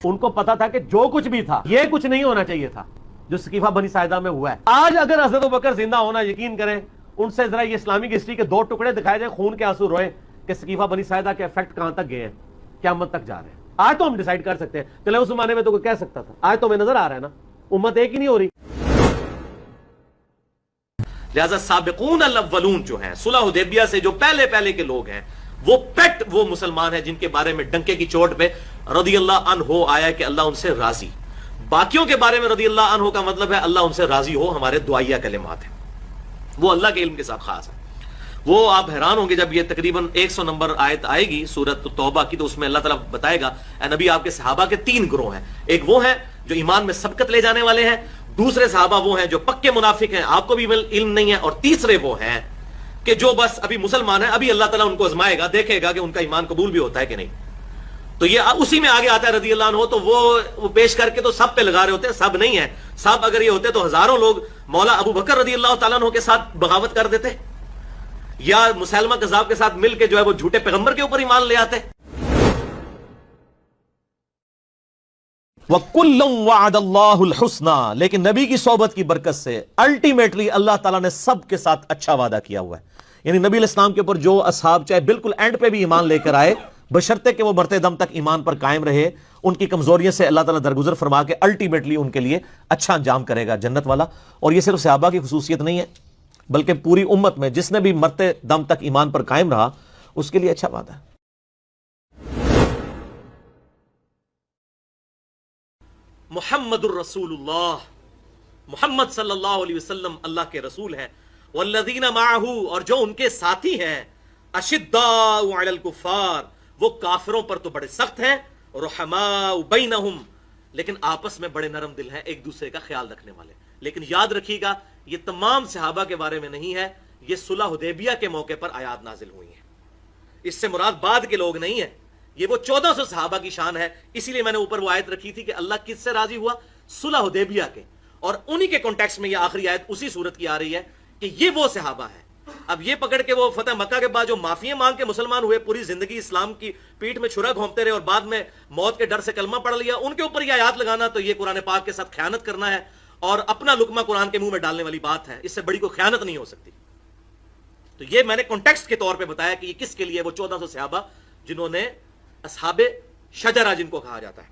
ان کو پتا تھا کہ جو کچھ بھی تھا یہ کچھ نہیں ہونا چاہیے تھا جو سقیفہ بنی ساعدہ میں ہوا ہے. آج اگر حضرت ابوبکر زندہ ہونا, یقین کریں ان سے ذرا یہ اسلامک ہسٹری کے 2 ٹکڑے دکھائے جائیں, خون کے آنسو روئے کہ سقیفہ بنی ساعدہ کے افیکٹ کہاں تک گئے ہیں, قیامت تک جا رہے ہیں. آج تو ہم ڈیسائیڈ کر سکتے ہیں, چلے اس زمانے میں تو کوئی کہہ سکتا تھا, آج تو ہمیں نظر آ رہا ہے نا امت ایک ہی نہیں ہو رہی. لہذا سابقون الاولون جو ہیں صلح حدیبیہ سے جو پہلے کے لوگ ہیں وہ پیٹ وہ مسلمان ہیں جن کے بارے میں ڈنکے کی چوٹ پہ رضی اللہ عنہ آیا کہ اللہ ان سے راضی. باقیوں کے بارے میں رضی اللہ عنہ کا مطلب ہے اللہ ان سے راضی ہو, ہمارے دعائیہ کلمات ہیں, وہ اللہ کے علم کے ساتھ خاص ہے. وہ آپ حیران ہوں گے جب یہ تقریباً 100 نمبر آیت آئے گی سورۃ توبہ کی, تو اس میں اللہ تعالیٰ بتائے گا اے نبی آپ کے صحابہ کے 3 گروہ ہیں. ایک وہ ہیں جو ایمان میں سبقت لے جانے والے ہیں, دوسرے صحابہ وہ ہیں جو پکے منافق ہیں, آپ کو بھی علم نہیں ہے, اور تیسرے وہ ہیں کہ جو بس ابھی مسلمان ہیں, ابھی اللہ تعالیٰ ان کو آزمائے گا, دیکھے گا کہ ان کا ایمان قبول بھی ہوتا ہے کہ نہیں. تو یہ اسی میں آگے آتا ہے رضی اللہ عنہ. تو وہ پیش کر کے تو سب پہ لگا رہے ہوتے ہیں, سب نہیں ہے. سب اگر یہ ہوتے تو ہزاروں لوگ مولا ابو بکر رضی اللہ تعالیٰ عنہ کے ساتھ بغاوت کر دیتے, یا مسلمہ کذاب کے ساتھ مل کے جو ہے وہ جھوٹے پیغمبر کے اوپر ایمان لے آتے. وَكُلًّا وَعَدَ اللَّهُ الْحُسْنَى, لیکن نبی کی صحبت کی برکت سے الٹیمیٹلی اللہ تعالیٰ نے سب کے ساتھ اچھا وعدہ کیا ہوا ہے. یعنی نبی علیہ السلام کے اوپر جو اصحاب چاہے بالکل اینڈ پہ بھی ایمان لے کر آئے, بشرطے کہ وہ مرتے دم تک ایمان پر قائم رہے, ان کی کمزوریوں سے اللہ تعالیٰ درگزر فرما کے الٹیمیٹلی ان کے لیے اچھا انجام کرے گا, جنت والا. اور یہ صرف صحابہ کی خصوصیت نہیں ہے بلکہ پوری امت میں جس نے بھی مرتے دم تک ایمان پر قائم رہا اس کے لیے اچھا وعدہ ہے. محمد الرسول اللہ, محمد صلی اللہ علیہ وسلم اللہ کے رسول ہیں. والذین معہ, اور جو ان کے ساتھی ہیں, اشداء علی الکفار, وہ کافروں پر تو بڑے سخت ہیں, رحماء بینہم, لیکن آپس میں بڑے نرم دل ہیں, ایک دوسرے کا خیال رکھنے والے. لیکن یاد رکھیے گا یہ تمام صحابہ کے بارے میں نہیں ہے, یہ صلح حدیبیہ کے موقع پر آیات نازل ہوئی ہیں. اس سے مراد بعد کے لوگ نہیں ہیں, یہ وہ 1400 صحابہ کی شان ہے. اسی لیے میں نے اوپر وہ آیت رکھی تھی کہ اللہ کس سے راضی ہوا, صلح حدیبیہ کے, اور انہی کے کانٹیکسٹ میں یہ آخری آیت اسی صورت کی آ رہی ہے کہ یہ وہ صحابہ ہیں. اب یہ پکڑ کے وہ فتح مکہ کے بعد جو معافی مانگ کے مسلمان ہوئے, پوری زندگی اسلام کی پیٹھ میں چھرا گھونپتے رہے اور بعد میں موت کے ڈر سے کلمہ پڑھ لیا, ان کے اوپر یہ آیات لگانا تو یہ قرآن پاک کے ساتھ خیانت کرنا ہے اور اپنا لقمہ قرآن کے منہ میں ڈالنے والی بات ہے. اس سے بڑی کوئی خیانت نہیں ہو سکتی. تو یہ میں نے کانٹیکسٹ کے طور پہ بتایا کہ یہ کس کے لیے, وہ 1400 صحابہ جنہوں نے اصحاب شجرہ جن کو کہا جاتا ہے.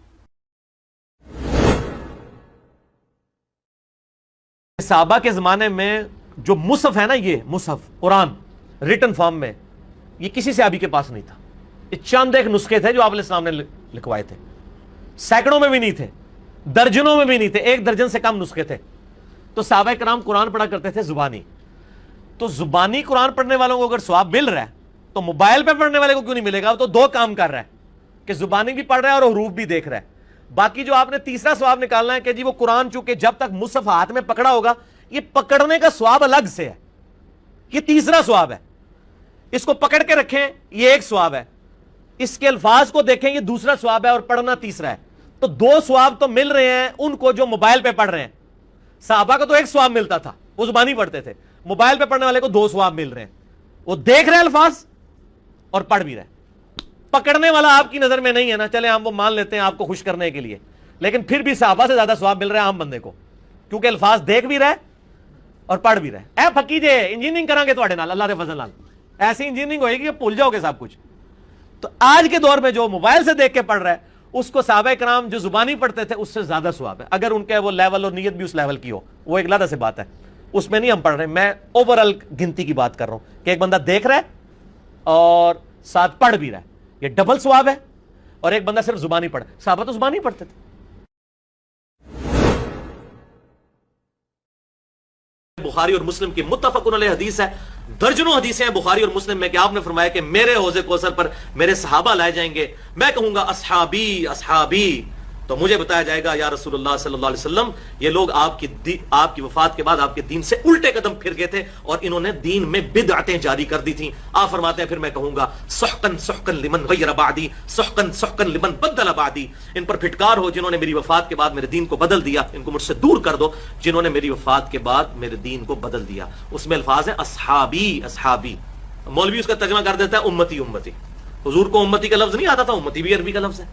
صحابہ کے زمانے میں جو مصحف ہے نا, یہ مصحف قرآن ریٹن فارم میں, یہ کسی صحابی کے پاس نہیں تھا. یہ چند ایک نسخے تھے جو آپ علیہ السلام نے لکھوائے تھے, سینکڑوں میں بھی نہیں تھے, درجنوں میں بھی نہیں تھے, 1 درجن سے کم نسخے تھے. تو صحابہ کرام قرآن پڑھا کرتے تھے زبانی. تو زبانی قرآن پڑھنے والوں کو اگر ثواب مل رہا ہے تو موبائل پہ پڑھنے والے کو کیوں نہیں ملے گا؟ تو 2 کام کر رہا ہے کہ زبانی بھی پڑھ رہا ہے اور حروف بھی دیکھ رہا ہے. باقی جو آپ نے تیسرا ثواب نکالنا ہے کہ جی وہ قرآن چونکہ جب تک مصحف ہاتھ میں پکڑا ہوگا, یہ پکڑنے کا ثواب الگ سے ہے, یہ تیسرا ثواب ہے. اس کو پکڑ کے رکھیں یہ ایک ثواب ہے, اس کے الفاظ کو دیکھیں یہ دوسرا ثواب ہے, اور پڑھنا تیسرا ہے. تو 2 ثواب تو مل رہے ہیں ان کو جو موبائل پہ پڑھ رہے ہیں. صحابہ کو تو 1 ثواب ملتا تھا, وہ زبانی پڑھتے تھے. موبائل پہ پڑھنے والے کو 2 ثواب مل رہے ہیں, وہ دیکھ رہے الفاظ اور پڑھ بھی رہے. پکڑنے والا آپ کی نظر میں نہیں ہے نا, چلے ہم وہ مان لیتے ہیں آپ کو خوش کرنے کے لیے, لیکن پھر بھی صحابہ سے زیادہ ثواب مل رہا ہے عام بندے کو, کیونکہ الفاظ دیکھ بھی رہے اور پڑھ بھی رہے. اے پھکی جے انجینئرنگ کریں گے تواڈے نال, اللہ دے فضل نال ایسی انجینئرنگ ہوئے گی کہ بھول جاؤ گے سب کچھ. تو آج کے دور میں جو موبائل سے دیکھ کے پڑھ رہا ہے اس کو صحابہ کرام جو زبانی پڑھتے تھے اس سے زیادہ ثواب ہے, اگر ان کے وہ لیول اور نیت بھی اس لیول کی ہو. وہ ایک علیحدہ سے بات ہے, اس میں نہیں ہم پڑھ رہے. میں اوور آل گنتی کی بات کر رہا ہوں کہ ایک بندہ دیکھ رہا ہے اور ساتھ پڑھ بھی رہا ہے, یہ ڈبل ثواب ہے. اور ایک بندہ صرف زبانی پڑھے, صحابہ تو زبانی پڑھتے تھے. بخاری اور مسلم کی متفق علیہ حدیث ہے, درجنوں حدیثیں ہیں بخاری اور مسلم میں کہ آپ نے فرمایا کہ میرے حوض کوثر پر میرے صحابہ لائے جائیں گے, میں کہوں گا اصحابی اصحابی, تو مجھے بتایا جائے گا یا رسول اللہ صلی اللہ علیہ وسلم یہ لوگ آپ کی وفات کے بعد آپ کے دین سے الٹے قدم پھر گئے تھے اور انہوں نے دین میں بدعتیں جاری کر دی تھیں. آپ فرماتے ہیں پھر میں کہوں گا سحقن سحقن لمن غیر بعدی, سحقن سحقن لمن بدل بعدی, ان پر پھٹکار ہو جنہوں نے میری وفات کے بعد میرے دین کو بدل دیا, ان کو مجھ سے دور کر دو جنہوں نے میری وفات کے بعد میرے دین کو بدل دیا. اس میں الفاظ ہیں اصحابی اصحابی, مولوی اس کا ترجمہ کر دیتا ہے امتی امتی. حضور کو امتی کا لفظ نہیں آتا تھا, امتی بھی عربی کا لفظ ہے.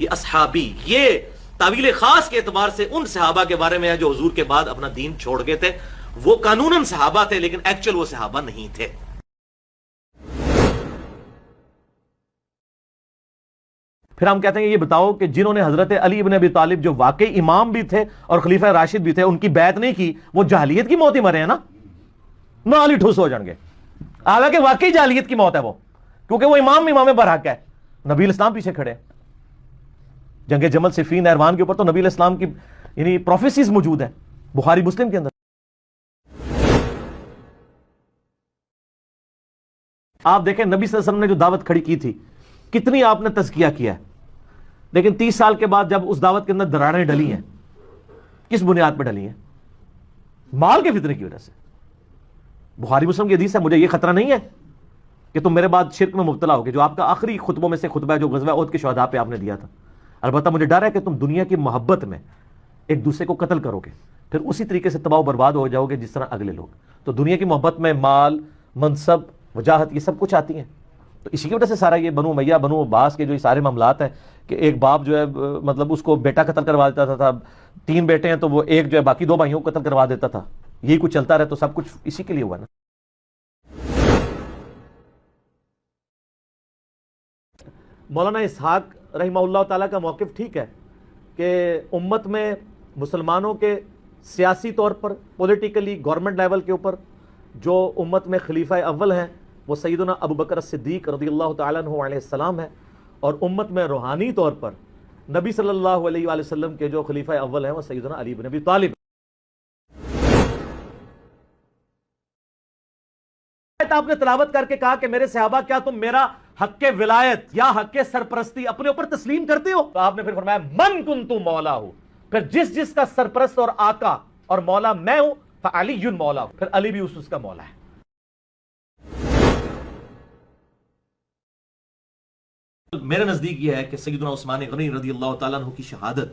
یہ اصحابی، یہ تعویل خاص کے اعتبار سے ان صحابہ کے بارے میں ہے جو حضور کے بعد اپنا دین چھوڑ گئے تھے. وہ قانوناً صحابہ تھے لیکن ایکچوئل وہ صحابہ نہیں تھے. پھر ہم کہتے ہیں یہ بتاؤ کہ جنہوں نے حضرت علی ابن ابی طالب جو واقعی امام بھی تھے اور خلیفہ راشد بھی تھے ان کی بیعت نہیں کی، وہ جاہلیت کی موت ہی مرے ہیں نا، نال ہی ٹھوس ہو جائیں گے. حالانکہ واقعی جاہلیت کی موت ہے وہ، کیونکہ وہ امام برحق ہے. نبی الاسلام پیچھے کھڑے ہیں. جنگ جمل صفین ایروان کے اوپر تو نبی الاسلام کی یعنی پروفیسیز موجود ہیں بخاری مسلم کے اندر. آپ دیکھیں نبی صلی اللہ علیہ وسلم نے جو دعوت کھڑی کی تھی کتنی آپ نے تزکیہ کیا ہے، لیکن 30 سال کے بعد جب اس دعوت کے اندر دراڑیں ڈلی ہیں، کس بنیاد پہ ڈلی ہیں؟ مال کے فتنے کی وجہ سے. بخاری مسلم کی حدیث ہے، مجھے یہ خطرہ نہیں ہے کہ تم میرے بعد شرک میں مبتلا ہوگے، جو آپ کا آخری خطبوں میں سے خطبہ ہے جو غزوہ احد کے شہداء پہ آپ نے دیا تھا. البتہ مجھے ڈر ہے کہ تم دنیا کی محبت میں ایک دوسرے کو قتل کرو گے، پھر اسی طریقے سے تباہ و برباد ہو جاؤ گے جس طرح اگلے لوگ. تو دنیا کی محبت میں مال، منصب، وجاہت، یہ سب کچھ آتی ہیں. تو اسی کی وجہ سے سارا یہ بنو امیہ، بنو عباس کے جو یہ سارے معاملات ہیں کہ ایک باپ جو ہے مطلب اس کو بیٹا قتل کروا دیتا تھا، 3 بیٹے ہیں تو وہ ایک جو ہے باقی 2 بھائیوں کو قتل کروا دیتا تھا. یہی کچھ چلتا رہے تو سب کچھ اسی کے لیے ہوا نا. مولانا اسحاق رحمہ اللہ تعالیٰ کا موقف ٹھیک ہے کہ امت میں مسلمانوں کے سیاسی طور پر پولیٹیکلی گورنمنٹ لیول کے اوپر جو امت میں خلیفہ اول ہیں وہ سیدنا ابو بکر الصدیق رضی اللہ تعالیٰ عنہ علیہ السلام ہے، اور امت میں روحانی طور پر نبی صلی اللہ علیہ وآلہ وسلم کے جو خلیفہ اول ہیں وہ سیدنا علی بن ابی طالب. آپ نے تلاوت کر کے کہا کہ میرے صحابہ کیا تم میرا حق ولایت یا حق سرپرستی اپنے اوپر تسلیم کرتے ہو؟ تو آپ نے پھر فرمایا من کنت مولا ہوں، پھر جس کا سرپرست اور آقا اور مولا میں ہوں فعلی مولا ہوں، پھر علی بھی اس کا مولا ہے. میرے نزدیک یہ ہے کہ سیدنا عثمان غنی رضی اللہ تعالیٰ عنہ کی شہادت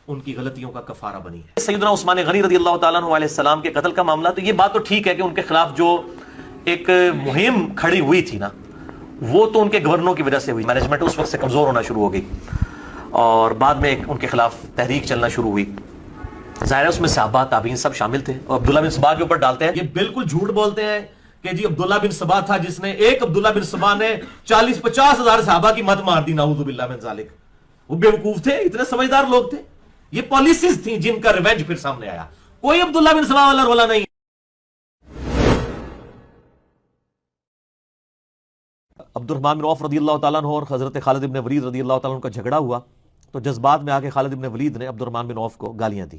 ان کی غلطیوں کا کفارہ بنی ہے. سیدنا عثمان غنی رضی اللہ تعالیٰ عنہ علیہ السلام کے قتل کا معاملہ، تو یہ بات تو ٹھیک ہے کہ ان کے خلاف جو ایک مہم کھڑی ہوئی تھی نا، وہ تو ان کے گورنروں کی وجہ سے ہوئی. مینجمنٹ اس وقت سے کمزور ہونا شروع ہو گئی اور بعد میں ان کے خلاف تحریک چلنا شروع ہوئی. ظاہر ہے اس میں صحابہ تابعین سب شامل تھے. اور عبداللہ بن سبا کے اوپر ڈالتے ہیں، یہ بالکل جھوٹ بولتے ہیں کہ جی عبداللہ بن سبا تھا جس نے، ایک عبداللہ بن سبا نے 40-50 ہزار صحابہ کی مت مار دی. نعوذ باللہ من ذالک. وہ بیوقوف تھے، اتنے سمجھدار لوگ تھے. یہ پالیسیز تھیں جن کا ریونج پھر سامنے آیا. کوئی عبداللہ بن سبا والا رولا نہیں. عبد الرحمن بن عوف رضی اللہ تعالیٰ عنہ اور حضرت خالد بن ولید رضی اللہ تعالیٰ عنہ کا جھگڑا ہوا تو جذبات میں آ کے خالد بن ولید نے عبد الرحمن بن عوف کو گالیاں دی.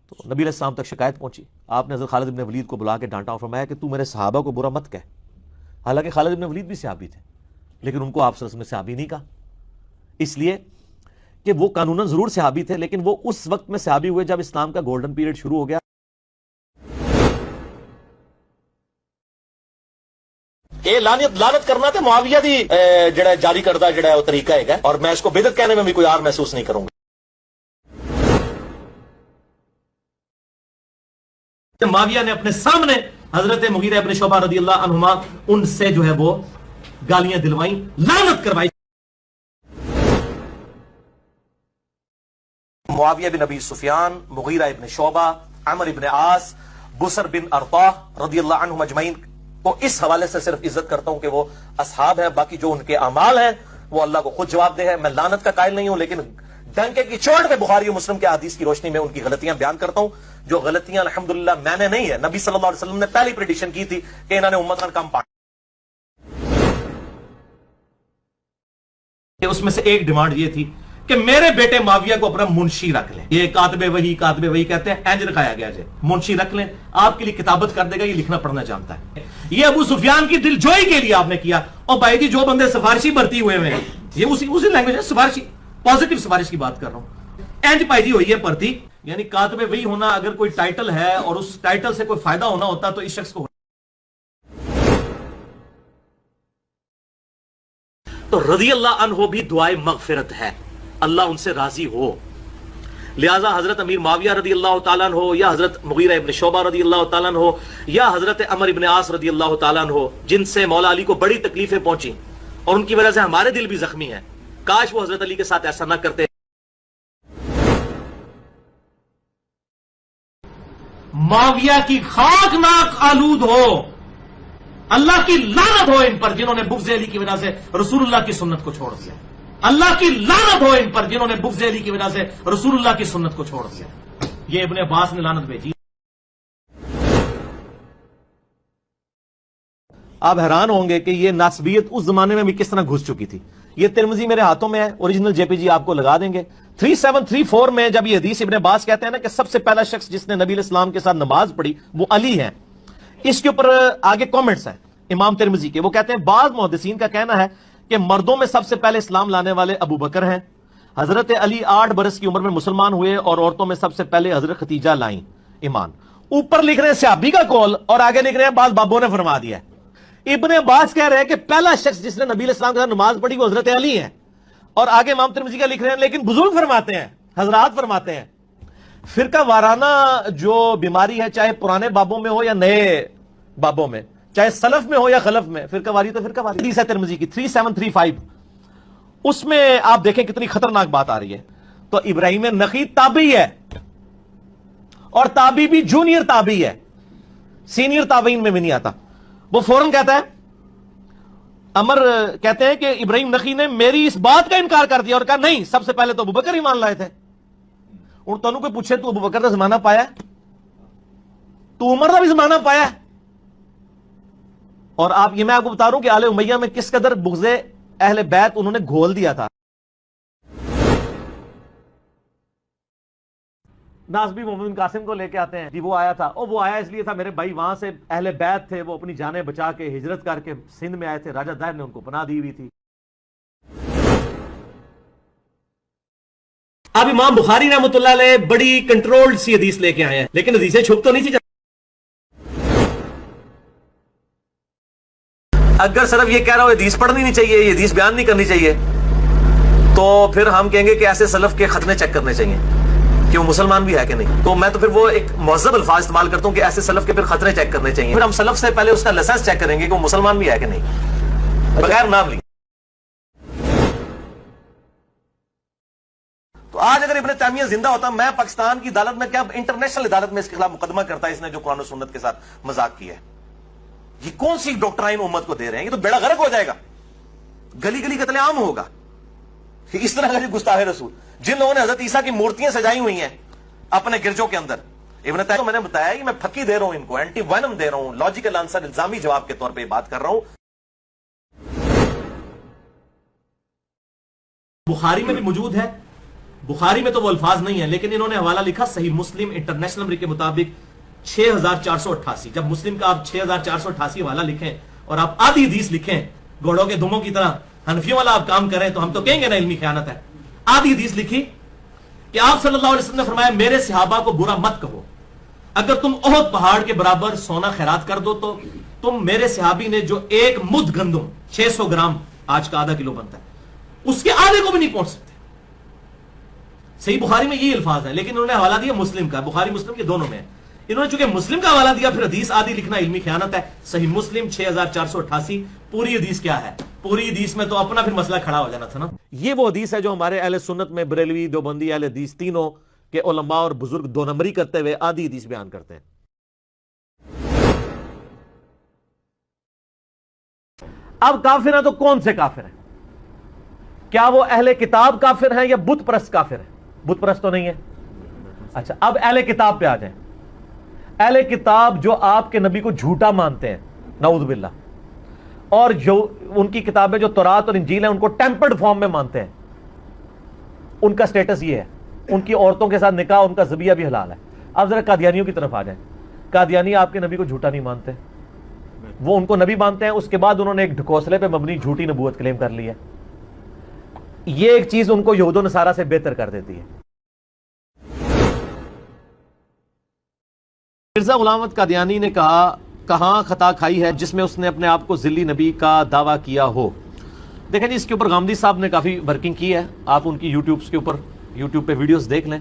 تو نبی علیہ السلام تک شکایت پہنچی. آپ نے حضرت خالد بن ولید کو بلا کے ڈانٹا اور فرمایا کہ تو میرے صحابہ کو برا مت کہہ. حالانکہ خالد بن ولید بھی صحابی تھے لیکن ان کو آپ صلی اللہ علیہ وسلم نے صحابی نہیں کہا، اس لیے کہ وہ قانوناً ضرور صحابی تھے لیکن وہ اس وقت میں صحابی ہوئے جب اسلام کا گولڈن پیریڈ شروع ہو گیا. لعنت کرنا تے معاویہ دی جڑا جاری کردہ جڑا وہ طریقہ ہے اور میں اس کو بدعت کہنے میں بھی کوئی اور محسوس نہیں کروں گا. معاویہ نے اپنے سامنے حضرت مغیرہ ابن شعبہ رضی اللہ عنہما ان سے جو ہے وہ گالیاں دلوائیں، لعنت کروائی. معاویہ بن ابی سفیان، مغیرہ ابن شعبہ، عمر ابن عاص، بسر بن ارطاح رضی اللہ عنہم اجمعین کو اس حوالے سے صرف عزت کرتا ہوں کہ وہ اصحاب ہیں. باقی جو ان کے اعمال ہیں وہ اللہ کو خود جواب دہ ہے. میں لعنت کا قائل نہیں ہوں لیکن ڈنکے کی چوٹ پہ بخاری و مسلم کے حدیث کی روشنی میں ان کی غلطیاں بیان کرتا ہوں، جو غلطیاں الحمدللہ میں نے نہیں ہے، نبی صلی اللہ علیہ وسلم نے پہلی پریڈکشن کی تھی کہ انہوں نے امت کا کم پاٹ. اس میں سے ایک ڈیمانڈ یہ تھی کہ میرے بیٹے معاویہ کو اپنا منشی رکھ لیں. یہ کاتب وحی کہتے ہیں، اینج رکھایا گیا جائے منشی رکھ لیں، آپ کے لیے کتابت کر دے گا، یہ لکھنا پڑھنا جانتا ہے. یہ ابو سفیان کی دل جوئی کے لیے آپ نے کیا. اور بھائی جی جو بندے سفارشی بھرتی ہوئے ہیں یہ اسی لینگویج ہے، سفارشی، پازیٹیو سفارش کی بات کر رہا ہوں. اینج پائی جی ہوئی ہے بھرتی، یعنی کاتب وحی ہونا اگر کوئی ٹائٹل ہے اور اس ٹائٹل سے کوئی فائدہ ہونا ہوتا تو اس شخص کو. تو رضی اللہ عنہ بھی دعائے مغفرت ہے، اللہ ان سے راضی ہو. لہذا حضرت امیر معاویہ رضی اللہ تعالیٰ عنہ یا حضرت مغیرہ ابن شعبہ رضی اللہ تعالیٰ عنہ یا حضرت عمر ابن عاص رضی اللہ تعالیٰ عنہ، جن سے مولا علی کو بڑی تکلیفیں پہنچی اور ان کی وجہ سے ہمارے دل بھی زخمی ہیں، کاش وہ حضرت علی کے ساتھ ایسا نہ کرتے. معاویہ کی خاک ناک آلود ہو, اللہ کی لعنت ہو ان پر جنہوں نے بغض علی کی وجہ سے رسول اللہ کی سنت کو چھوڑ دیا. اللہ کی لعنت ہو ان پر جنہوں نے بغض علی کی وجہ سے رسول اللہ کی سنت کو چھوڑ دیا. یہ ابن عباس نے لعنت بھیجی. آپ حیران ہوں گے کہ یہ ناسبیت اس زمانے میں بھی کس طرح گھس چکی تھی. یہ ترمذی میرے ہاتھوں میں ہے, اوریجنل جے پی جی آپ کو لگا دیں گے. 3734 میں جب یہ حدیث ابن عباس کہتے ہیں نا کہ سب سے پہلا شخص جس نے نبی علیہ السلام کے ساتھ نماز پڑھی وہ علی ہے, اس کے اوپر آگے کامنٹس ہیں امام ترمذی کے. وہ کہتے ہیں بعض محدثین کا کہنا ہے کہ مردوں میں سب سے پہلے اسلام لانے والے ابو بکر ہیں. حضرت علی 8 برس کی عمر میں مسلمان ہوئے اور عورتوں میں سب سے پہلے حضرت ختیجہ لائیں ایمان. اوپر لکھ رہے ہیں صحابی کا قول اور آگے لکھ رہے ہیں بعض بابوں نے فرما دیا ہے. ابن عباس کہہ رہے ہیں کہ پہلا شخص جس نے نبی علیہ السلام کے ساتھ نماز پڑھی وہ حضرت علی ہیں, اور آگے امام ترمذی کا لکھ رہے ہیں لیکن بزرگ فرماتے ہیں, حضرات فرماتے ہیں فرقہ وارانہ جو بیماری ہے چاہے پرانے بابوں میں ہو یا نئے بابوں میں, چاہے سلف میں ہو یا خلف میں, فرقہ واری تو فرقہ واری. حدیث ہے ترمذی کی 3735, اس میں آپ دیکھیں کتنی خطرناک بات آ رہی ہے. تو ابراہیم نخعی تابعی ہے اور تابعی بھی جونیئر تابعی ہے, سینئر تابعین میں بھی نہیں آتا. وہ فوراً کہتا ہے, عمر کہتے ہیں کہ ابراہیم نخعی نے میری اس بات کا انکار کر دیا اور کہا نہیں سب سے پہلے تو ابو بکر ایمان لائے تھے. اور تنوں کوئی پوچھے تو ابو بکر کا زمانہ پایا, تو عمر کا بھی زمانہ پایا. اور آپ یہ میں آپ کو بتا رہا ہوں کہ آل امیہ میں کس قدر بغض اہل بیت انہوں نے گھول دیا تھا. ناصبی محمد بن قاسم کو لے کے آتے ہیں جی وہ آیا تھا, اور وہ آیا اس لیے تھا میرے بھائی وہاں سے اہل بیت تھے, وہ اپنی جانیں بچا کے ہجرت کر کے سندھ میں آئے تھے, راجہ دائر نے ان کو پناہ دی ہوئی تھی. اب امام بخاری رحمۃ اللہ علیہ بڑی کنٹرولڈ سی حدیث لے کے آئے ہیں, لیکن حدیثیں چھپ تو نہیں تھی. اگر صرف یہ کہہ رہا ہو حدیث پڑھنی نہیں چاہیے, یہ حدیث بیان نہیں کرنی چاہیے, تو پھر ہم کہیں گے کہ ایسے سلف کے ختنے چیک کرنے چاہیے کہ وہ مسلمان بھی ہے کہ نہیں. تو میں تو پھر وہ ایک مہذب الفاظ استعمال کرتا ہوں کہ ایسے سلف کے پھر خطرے چیک کرنے چاہیے. پھر ہم سلف سے پہلے اس کا لائسنس چیک کریں گے کہ وہ مسلمان بھی ہے کہ نہیں, بغیر نام لی. تو آج اگر ابن تیمیہ زندہ ہوتا, میں پاکستان کی عدالت میں کیا انٹرنیشنل عدالت میں اس کے خلاف مقدمہ کرتا ہے, اس نے جو قرآن و سنت کے ساتھ مذاق کیا ہے. یہ کون سی ڈاکٹرائن امت کو دے رہے ہیں, یہ تو بیڑا غرق ہو جائے گا, گلی گلی قتل عام ہوگا. اس طرح کا گستاخ رسول جن لوگوں نے حضرت عیسیٰ کی مورتیاں سجائی ہوئی ہیں اپنے گرجوں کے اندر. ابن تیمیہ میں نے بتایا کہ میں پھکی دے رہا ہوں ان کو, اینٹی وینم دے رہا ہوں, لاجیکل آنسر الزامی جواب کے طور پہ بات کر رہا ہوں. بخاری میں بھی موجود ہے, بخاری میں تو وہ الفاظ نہیں ہیں, لیکن انہوں نے حوالہ لکھا صحیح مسلم انٹرنیشنل نمبر کے مطابق 6488. جب مسلم کا آپ 6488 حوالہ لکھیں اور آپ آدھی حدیث لکھیں گھوڑوں کے دموں کی طرح حنفیوں والا آپ کام کریں تو ہم تو کہیں گے نا علمی خیانت ہے. آدھی حدیث لکھی کہ آپ صلی اللہ علیہ وسلم نے فرمایا میرے صحابہ کو برا مت کہو, اگر تم احد پہاڑ کے برابر سونا خیرات کر دو تو تم میرے صحابی نے جو ایک مد گندم 600 گرام آج کا آدھا کلو بنتا ہے اس کے آدھے کو بھی نہیں پہنچ سکتے. صحیح بخاری میں یہ الفاظ ہے, لیکن انہوں نے حوالہ دیا مسلم کا, بخاری مسلم کے دونوں میں. انہوں نے چونکہ مسلم کا حوالہ دیا, پھر حدیث آدھی لکھنا علمی خیانت ہے. صحیح مسلم 6488, پوری حدیث کیا ہے, پوری حدیث میں تو اپنا پھر مسئلہ کھڑا ہو جانا تھا نا. یہ وہ حدیث ہے جو ہمارے اہل سنت میں بریلوی, دیوبندی, اہل حدیث تینوں کے علماء اور بزرگ دو نمبری کرتے ہوئے آدھی حدیث بیان کرتے ہیں. اب کافر ہیں تو کون سے کافر ہیں؟ کیا وہ اہل کتاب کافر ہیں یا بت پرست کافر ہیں؟ بت پرست تو نہیں ہے. اچھا, اب اہل کتاب پہ آ جائیں. اہل کتاب جو آپ کے نبی کو جھوٹا مانتے ہیں نعوذ باللہ, اور جو ان کی کتابیں جو تورات اور انجیل ہیں ان کو ٹیمپرڈ فارم میں مانتے ہیں, ان کا سٹیٹس یہ ہے, ان کی عورتوں کے ساتھ نکاح, ان کا ذبیحہ بھی حلال ہے. اب ذرا قادیانیوں کی طرف آ جائیں. قادیانی آپ کے نبی کو جھوٹا نہیں مانتے, وہ ان کو نبی مانتے ہیں, اس کے بعد انہوں نے ایک ڈھکوسلے پہ مبنی جھوٹی نبوت کلیم کر لی ہے. یہ ایک چیز ان کو یہود و نصارہ سے بہتر کر دیتی ہے. مرزا غلام احمد قادیانی نے کہاں خطا کھائی ہے جس میں اس نے اپنے آپ کو ذلی نبی کا دعویٰ کیا ہو. دیکھیں جی, اس کے اوپر غامدی صاحب نے کافی ورکنگ کی ہے, آپ ان کی یوٹیوب پہ ویڈیوز دیکھ لیں.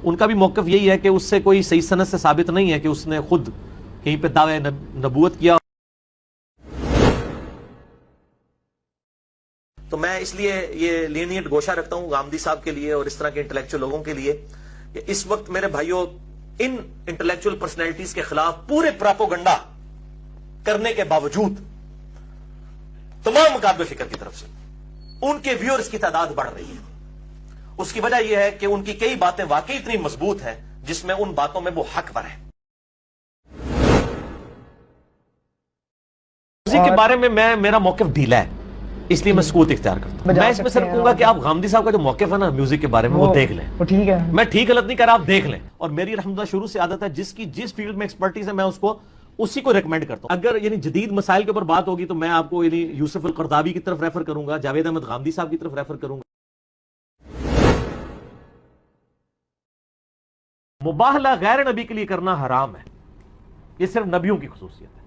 ان کا بھی موقف یہی ہے کہ اس سے کوئی صحیح سند سے ثابت نہیں ہے کہ اس نے خود کہیں پہ دعوے نبوت کیا. تو میں اس لیے یہ لینیٹ گوشہ رکھتا ہوں غامدی صاحب کے لیے اور اس طرح کے انٹلیکچوئل لوگوں کے لیے کہ اس وقت میرے بھائیوں ان انٹلیکچوئل پرسنالٹیز کے خلاف پورے پراپوگنڈا کرنے کے باوجود تمام مکاتب فکر کی طرف سے ان کے ویورز کی تعداد بڑھ رہی ہے. اس کی وجہ یہ ہے کہ ان کی کئی باتیں واقعی اتنی مضبوط ہیں جس میں ان باتوں میں وہ حق پر ہے. میوزک کے بارے میں میرا موقف ڈھیلا ہے اس لیے میں سکوت اختیار کرتا ہوں. میں اس میں صرف کہوں گا کہ آپ غامدی صاحب کا جو موقف ہے نا میوزک کے بارے میں وہ دیکھ لیں. وہ ٹھیک ہے, میں ٹھیک غلط نہیں کر رہا, آپ دیکھ لیں. اور میری الحمدللہ شروع سے عادت ہے جس فیلڈ میں ایکسپرٹیز ہے میں اس کو اسی کو ریکمینڈ کرتا ہوں. اگر یعنی جدید مسائل کے اوپر بات ہوگی تو میں آپ کو یعنی یوسف القرضاوی کی طرف ریفر کروں گا, جاوید احمد غامدی صاحب کی طرف ریفر کروں گا. مباہلہ غیر نبی کے لیے کرنا حرام ہے, یہ صرف نبیوں کی خصوصیت ہے.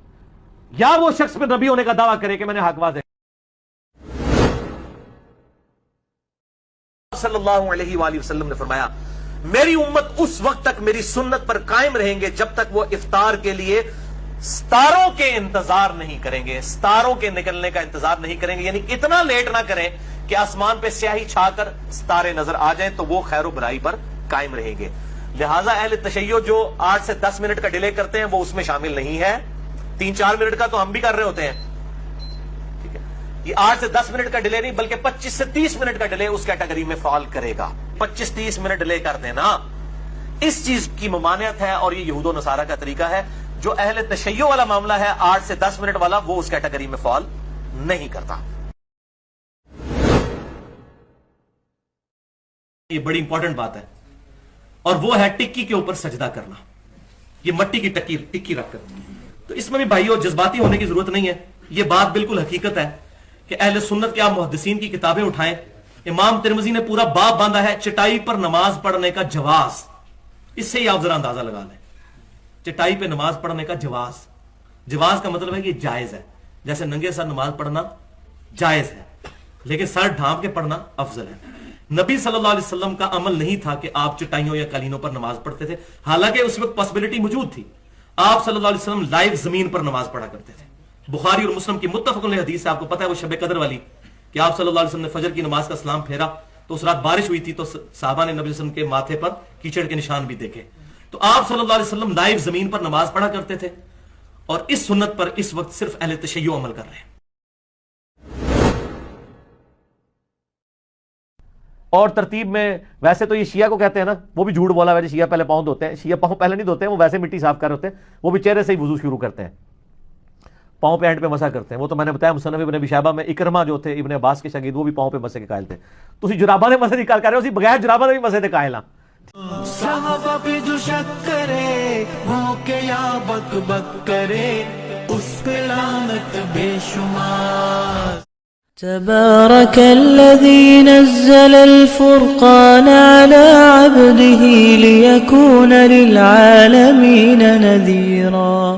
یا وہ شخص پہ نبی ہونے کا دعویٰ کرے کہ میں نے حق واضح. صلی اللہ علیہ وآلہ وسلم نے فرمایا میری امت اس وقت تک میری سنت پر قائم رہیں گے جب تک وہ افطار کے لیے ستاروں کے انتظار نہیں کریں گے, ستاروں کے نکلنے کا انتظار نہیں کریں گے. یعنی اتنا لیٹ نہ کریں کہ آسمان پہ سیاہی چھا کر ستارے نظر آ جائیں تو وہ خیر و برائی پر قائم رہیں گے. لہٰذا اہل تشیع جو 8 سے 10 منٹ کا ڈیلے کرتے ہیں وہ اس میں شامل نہیں ہے. 3-4 منٹ کا تو ہم بھی کر رہے ہوتے ہیں, ٹھیک ہے. یہ 8 سے 10 منٹ کا ڈیلے نہیں بلکہ 25 سے 30 منٹ کا ڈیلے اس کیٹیگری میں فال کرے گا. 25-30 منٹ ڈیلے کر دینا اس چیز کی ممانعت ہے اور یہ یہود و نصارہ کا طریقہ ہے. جو اہل تشیع والا معاملہ ہے 8 سے 10 منٹ والا وہ اس کیٹیگری میں فال نہیں کرتا. یہ بڑی امپورٹنٹ بات ہے اور وہ ہے ٹکی کے اوپر سجدہ کرنا. یہ مٹی کی ٹکی رکھ کر. تو اس میں بھی بھائیو جذباتی ہونے کی ضرورت نہیں ہے. یہ بات بالکل حقیقت ہے کہ اہل سنت کے آپ محدثین کی کتابیں اٹھائیں. امام ترمذی نے پورا باب باندھا ہے چٹائی پر نماز پڑھنے کا جواز. اس سے ہی آپ ذرا اندازہ لگا لیں, چٹائی پہ نماز پڑھنے کا جواز. جواز کا مطلب ہے کہ جائز ہے. جیسے ننگے سر نماز پڑھنا جائز ہے لیکن سر ڈھانپ کے پڑھنا افضل ہے. نبی صلی اللہ علیہ وسلم کا عمل نہیں تھا کہ آپ چٹائیوں یا قالینوں پر نماز پڑھتے تھے, حالانکہ اس وقت پاسبلٹی موجود تھی. آپ صلی اللہ علیہ وسلم لائیو زمین پر نماز پڑھا کرتے تھے. بخاری اور مسلم کی متفق علیہ حدیث ہے, آپ کو پتہ ہے وہ شب قدر والی, کہ آپ صلی اللہ علیہ وسلم نے فجر کی نماز کا سلام پھیرا تو اس رات بارش ہوئی تھی تو صحابہ نے نبی صلی اللہ علیہ وسلم کے ماتھے پر کیچڑ کے نشان بھی دیکھے. تو آپ صلی اللہ علیہ وسلم لائیو زمین پر نماز پڑھا کرتے تھے اور اس سنت پر اس وقت صرف اہل تشیع عمل کر رہے ہیں. اور ترتیب میں ویسے تو یہ شیعہ کو کہتے ہیں نا, وہ بھی جھوٹ بولا. ویسے شیعہ پہلے پاؤں دھوتے ہیں, شیعہ پاؤں پہلے نہیں دھوتے ہیں, وہ ویسے مٹی صاف کر ہوتے ہیں. وہ بھی چہرے سے ہی وضو شروع کرتے ہیں, پاؤں پہ اینڈ پہ مسح کرتے ہیں. وہ تو میں نے بتایا مصنف ابن ابی شیبہ میں اکرمہ جو تھے ابن عباس کے شاگرد, وہ بھی پاؤں پہ مسح کے قائل تھے. تو اسی جرابہ نے مسح کی قائل کر رہے ہو, اسی بغیر جرابہ نے بھی مسح کے قائل ہیں. صحابہ پہ جو شک کرے بھوکے یا بک بک کرے اس پہ لعنت بے شمار. تبارك الذي نزل الفرقان على عبده ليكون للعالمين نذيرا.